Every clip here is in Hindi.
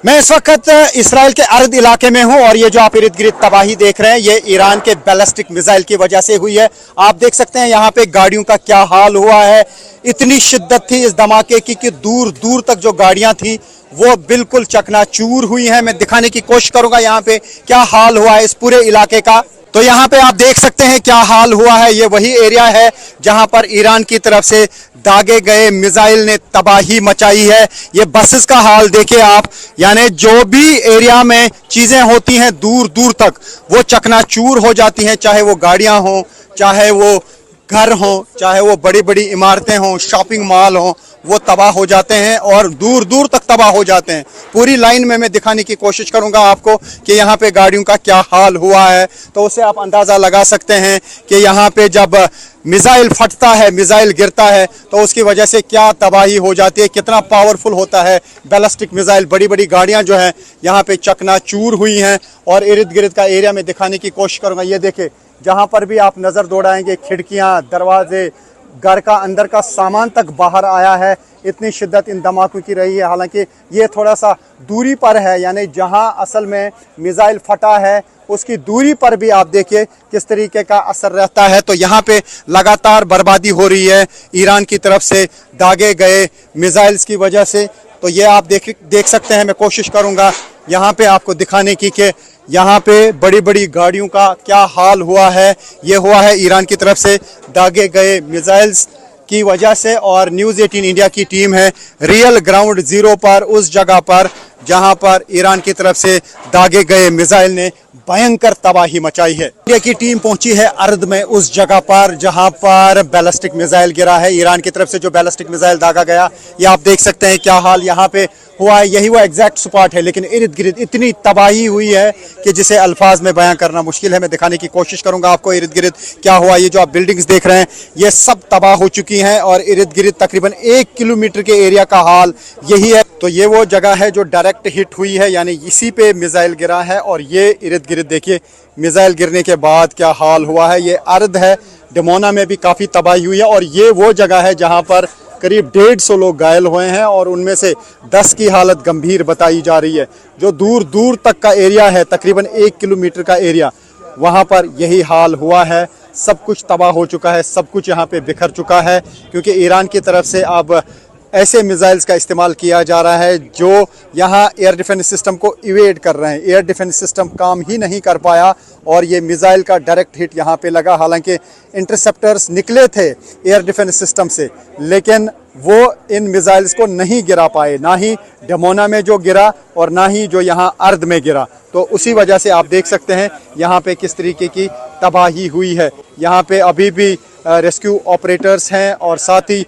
मैं इस वक्त इसराइल के अर्द इलाके में हूं और ये जो आप इर्द गिर्द तबाही देख रहे हैं ये ईरान के बैलिस्टिक मिसाइल की वजह से हुई है। आप देख सकते हैं यहाँ पे गाड़ियों का क्या हाल हुआ है। इतनी शिद्दत थी इस धमाके की कि दूर दूर तक जो गाड़ियां थी वो बिल्कुल चकनाचूर हुई हैं। मैं दिखाने की कोशिश करूंगा यहाँ पे क्या हाल हुआ है इस पूरे इलाके का। तो यहाँ पे आप देख सकते हैं क्या हाल हुआ है। ये वही एरिया है जहां पर ईरान की तरफ से दागे गए मिसाइल ने तबाही मचाई है। ये बसेस का हाल देखिए आप, यानी जो भी एरिया में चीजें होती हैं दूर दूर तक वो चकनाचूर हो जाती हैं, चाहे वो गाड़ियां हों, चाहे वो घर हों, चाहे वो बड़ी बड़ी इमारतें हों, शॉपिंग मॉल हों, वो तबाह हो जाते हैं और दूर दूर तक तबाह हो जाते हैं। पूरी लाइन में मैं दिखाने की कोशिश करूंगा आपको कि यहाँ पे गाड़ियों का क्या हाल हुआ है। तो उससे आप अंदाज़ा लगा सकते हैं कि यहाँ पे जब मिसाइल फटता है, मिसाइल गिरता है तो उसकी वजह से क्या तबाही हो जाती है, कितना पावरफुल होता है बैलिस्टिक मिसाइल। बड़ी बड़ी गाड़ियाँ जो हैं यहाँ पे चकनाचूर हुई हैं और इर्द गिर्द का एरिया में दिखाने की कोशिश करूँगा। ये देखें, जहाँ पर भी आप नज़र दौड़ाएंगे खिड़कियाँ, दरवाजे, घर का अंदर का सामान तक बाहर आया है। इतनी शिद्दत इन धमाकों की रही है। हालांकि ये थोड़ा सा दूरी पर है, यानी जहां असल में मिसाइल फटा है उसकी दूरी पर भी आप देखिए किस तरीके का असर रहता है। तो यहाँ पे लगातार बर्बादी हो रही है ईरान की तरफ से दागे गए मिसाइल्स की वजह से। तो ये आप देख सकते हैं। मैं कोशिश करूँगा यहाँ पे आपको दिखाने की कि यहाँ पे बड़ी बड़ी गाड़ियों का क्या हाल हुआ है। ये हुआ है ईरान की तरफ से दागे गए मिसाइल्स की वजह से। और न्यूज़ 18 इंडिया की टीम है रियल ग्राउंड ज़ीरो पर, उस जगह पर जहाँ पर ईरान की तरफ से दागे गए मिसाइल ने भयंकर तबाही मचाई है। इंडिया की टीम पहुंची है अर्द में, उस जगह पर जहां पर बैलिस्टिक मिसाइल गिरा है। ईरान की तरफ से जो बैलिस्टिक मिसाइल दागा गया, ये आप देख सकते हैं क्या हाल यहाँ पे हुआ है। यही वो एग्जैक्ट स्पॉट है, लेकिन इर्द गिर्द इतनी तबाही हुई है कि जिसे अल्फाज में बयां करना मुश्किल है। मैं दिखाने की कोशिश करूंगा आपको इर्द गिर्द क्या हुआ। ये जो आप बिल्डिंग्स देख रहे हैं ये सब तबाह हो चुकी हैं और इर्द गिर्द तकरीबन 1 किलोमीटर के एरिया का हाल यही है। तो ये वो जगह है जो डायरेक्ट हिट हुई है, यानी इसी पे मिसाइल गिरा है। और ये इर्द गिर्द देखिए मिसाइल गिरने के बाद क्या हाल हुआ है। ये अर्द है, डमोना में भी काफ़ी तबाही हुई है और ये वो जगह है जहाँ पर करीब 150 लोग घायल हुए हैं और उनमें से 10 की हालत गंभीर बताई जा रही है। जो दूर दूर तक का एरिया है, तकरीबन 1 किलोमीटर का एरिया, वहाँ पर यही हाल हुआ है। सब कुछ तबाह हो चुका है, सब कुछ यहाँ पे बिखर चुका है, क्योंकि ईरान की तरफ से अब ऐसे मिसाइल्स का इस्तेमाल किया जा रहा है जो यहाँ एयर डिफेंस सिस्टम को इवेड कर रहे हैं। एयर डिफेंस सिस्टम काम ही नहीं कर पाया और ये मिसाइल का डायरेक्ट हिट यहाँ पे लगा। हालांकि इंटरसेप्टर्स निकले थे एयर डिफेंस सिस्टम से, लेकिन वो इन मिसाइल्स को नहीं गिरा पाए, ना ही डमोना में जो गिरा और ना ही जो यहाँ अर्द में गिरा। तो उसी वजह से आप देख सकते हैं यहाँ पे किस तरीके की तबाही हुई है। यहाँ पे अभी भी रेस्क्यू ऑपरेटर्स हैं और साथ ही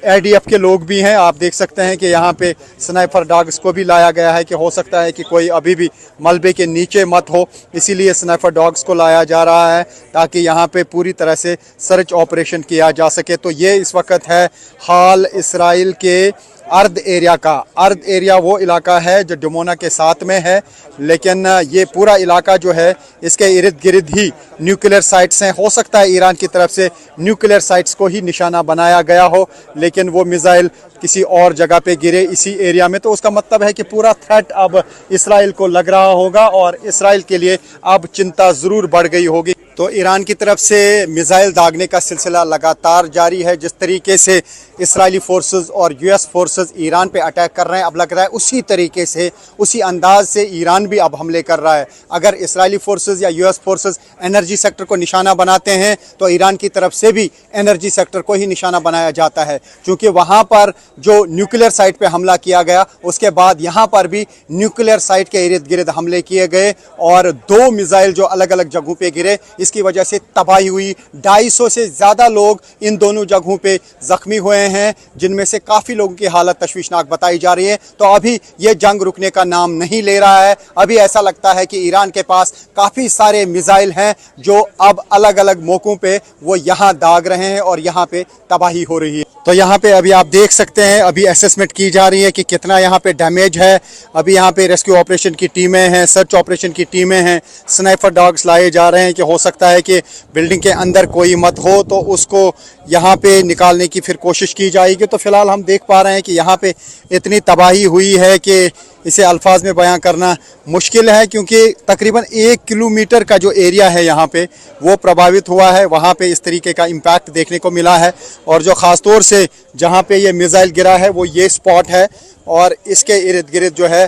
ADF के लोग भी हैं। आप देख सकते हैं कि यहाँ पे स्नाइपर डॉग्स को भी लाया गया है कि हो सकता है कि कोई अभी भी मलबे के नीचे मत हो, इसीलिए स्नाइपर डॉग्स को लाया जा रहा है ताकि यहाँ पे पूरी तरह से सर्च ऑपरेशन किया जा सके। तो ये इस वक्त है हाल इसराइल के अर्द एरिया का। अर्द एरिया वो इलाका है जो डमोना के साथ में है, लेकिन ये पूरा इलाका जो है इसके इर्द गिर्द ही न्यूक्लियर साइट्स हैं। हो सकता है ईरान की तरफ से न्यूक्लियर साइट्स को ही निशाना बनाया गया हो, लेकिन वो मिसाइल किसी और जगह पे गिरे इसी एरिया में। तो उसका मतलब है कि पूरा थ्रेट अब इसराइल को लग रहा होगा और इसराइल के लिए अब चिंता ज़रूर बढ़ गई होगी। तो ईरान की तरफ से मिसाइल दागने का सिलसिला लगातार जारी है। जिस तरीके से इसराइली फोर्सेस और US फोर्सेस ईरान पे अटैक कर रहे हैं, अब लग रहा है उसी तरीके से, उसी अंदाज से ईरान भी अब हमले कर रहा है। अगर इसराइली फोर्सेस या US फोर्सेस एनर्जी सेक्टर को निशाना बनाते हैं तो ईरान की तरफ से भी एनर्जी सेक्टर को ही निशाना बनाया जाता है, क्योंकि वहाँ पर जो न्यूक्लियर साइट पे हमला किया गया उसके बाद यहाँ पर भी न्यूक्लियर साइट के इर्द गिर्द हमले किए गए और 2 मिसाइल जो अलग अलग जगहों पे गिरे, इसकी वजह से तबाही हुई। 250 से ज़्यादा लोग इन दोनों जगहों पे ज़ख्मी हुए हैं, जिनमें से काफ़ी लोगों की हालत तशवीशनाक बताई जा रही है। तो अभी ये जंग रुकने का नाम नहीं ले रहा है। अभी ऐसा लगता है कि ईरान के पास काफ़ी सारे मिसाइल हैं जो अब अलग अलग मौक़ों पे वो यहाँ दाग रहे हैं और यहाँ पे तबाही हो रही है। तो यहाँ पे अभी आप देख सकते हैं, अभी असेसमेंट की जा रही है कि कितना यहाँ पे डैमेज है। अभी यहाँ पे रेस्क्यू ऑपरेशन की टीमें हैं, सर्च ऑपरेशन की टीमें हैं, स्नाइपर डॉग्स लाए जा रहे हैं कि हो सकता है कि बिल्डिंग के अंदर कोई मत हो तो उसको यहाँ पे निकालने की फिर कोशिश की जाएगी। तो फिलहाल हम देख पा रहे हैं कि यहाँ पे इतनी तबाही हुई है कि इसे अल्फाज में बयां करना मुश्किल है, क्योंकि तकरीबन 1 किलोमीटर का जो एरिया है यहाँ पे वो प्रभावित हुआ है। वहाँ पे इस तरीके का इम्पैक्ट देखने को मिला है, और जो ख़ास तौर से जहाँ पे ये मिसाइल गिरा है वो ये स्पॉट है, और इसके इर्द गिर्द जो है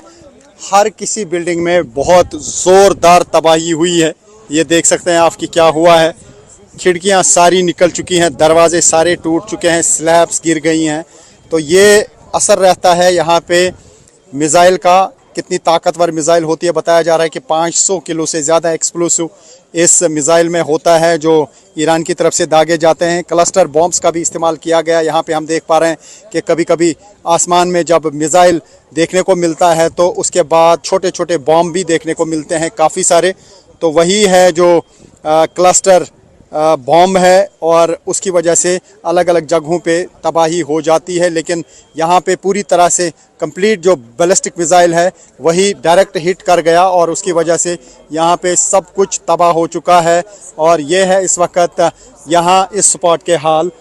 हर किसी बिल्डिंग में बहुत ज़ोरदार तबाही हुई है। ये देख सकते हैं आप कि क्या हुआ है। खिड़कियां सारी निकल चुकी हैं, दरवाजे सारे टूट चुके हैं, स्लैब्स गिर गई हैं। तो ये असर रहता है यहाँ पे मिसाइल का। कितनी ताकतवर मिसाइल होती है, बताया जा रहा है कि 500 किलो से ज़्यादा एक्सप्लोसिव इस मिसाइल में होता है जो ईरान की तरफ से दागे जाते हैं। क्लस्टर बॉम्ब्स का भी इस्तेमाल किया गया। यहाँ पे हम देख पा रहे हैं कि कभी कभी आसमान में जब मिसाइल देखने को मिलता है तो उसके बाद छोटे छोटे बॉम्ब भी देखने को मिलते हैं काफ़ी सारे। तो वही है जो क्लस्टर बॉम्ब है, और उसकी वजह से अलग अलग जगहों पे तबाही हो जाती है। लेकिन यहाँ पे पूरी तरह से कंप्लीट जो बैलिस्टिक मिसाइल है वही डायरेक्ट हिट कर गया, और उसकी वजह से यहाँ पे सब कुछ तबाह हो चुका है। और ये है इस वक्त यहाँ इस स्पॉट के हाल।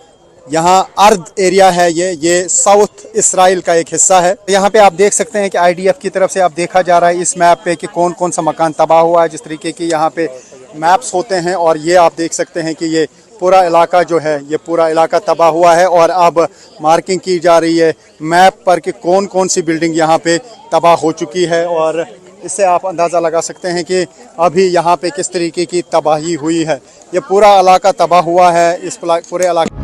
यहाँ अर्द एरिया है, ये साउथ इसराइल का एक हिस्सा है। यहाँ पे आप देख सकते हैं कि IDF की तरफ से अब देखा जा रहा है इस मैप पे कि कौन कौन सा मकान तबाह हुआ है। जिस तरीके की यहाँ पे मैप्स होते हैं, और ये आप देख सकते हैं कि ये पूरा इलाका जो है ये पूरा इलाका तबाह हुआ है, और अब मार्किंग की जा रही है मैप पर कि कौन कौन सी बिल्डिंग यहाँ पे तबाह हो चुकी है। और इससे आप अंदाज़ा लगा सकते हैं कि अभी यहाँ पे किस तरीके की तबाही हुई है। ये पूरा इलाका तबाह हुआ है। इस पूरे इलाके